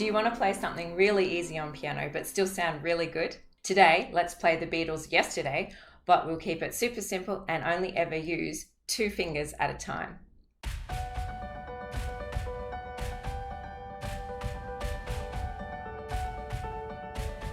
Do you want to play something really easy on piano but still sound really good? Today, let's play the Beatles Yesterday, but we'll keep it super simple and only ever use 2 fingers at a time.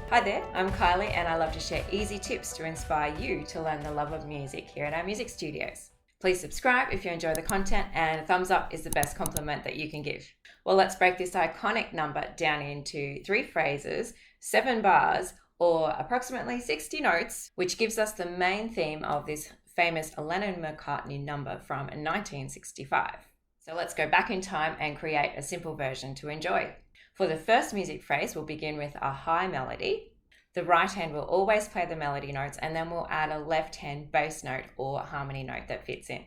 Hi there, I'm Kylie and I love to share easy tips to inspire you to learn the love of music here at our music studios. Please subscribe if you enjoy the content, and a thumbs up is the best compliment that you can give. Well, let's break this iconic number down into 3 phrases, 7 bars, or approximately 60 notes, which gives us the main theme of this famous Lennon-McCartney number from 1965. So let's go back in time and create a simple version to enjoy. For the first music phrase, we'll begin with a high melody. The right hand will always play the melody notes, and then we'll add a left hand bass note or harmony note that fits in.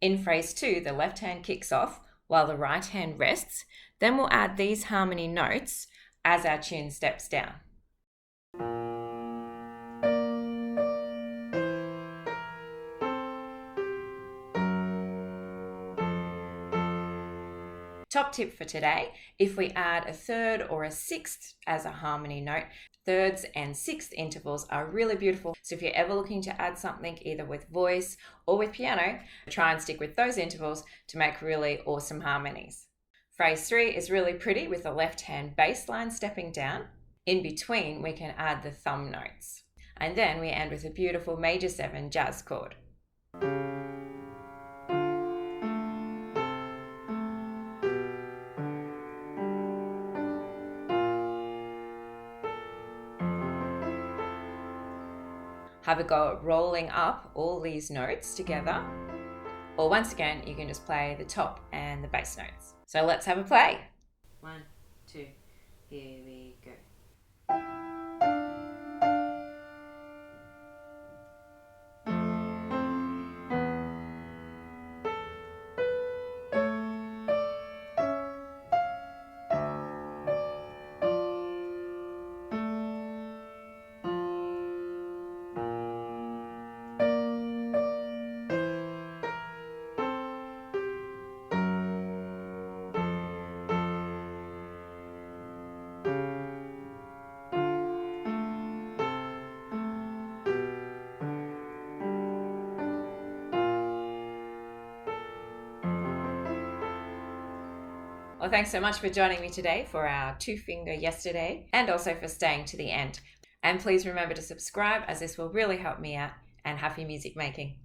In phrase 2, the left hand kicks off while the right hand rests. Then we'll add these harmony notes as our tune steps down. Top tip for today, if we add a third or a sixth as a harmony note, thirds and sixth intervals are really beautiful. So if you're ever looking to add something either with voice or with piano, try and stick with those intervals to make really awesome harmonies. Phrase 3 is really pretty with the left hand bass line stepping down. In between, we can add the thumb notes. And then we end with a beautiful major 7 jazz chord. Have a go at rolling up all these notes together. Or once again, you can just play the top and the bass notes. So let's have a play. 1, 2, here we go. Well, thanks so much for joining me today for our 2-finger yesterday, and also for staying to the end. And please remember to subscribe, as this will really help me out, and happy music making.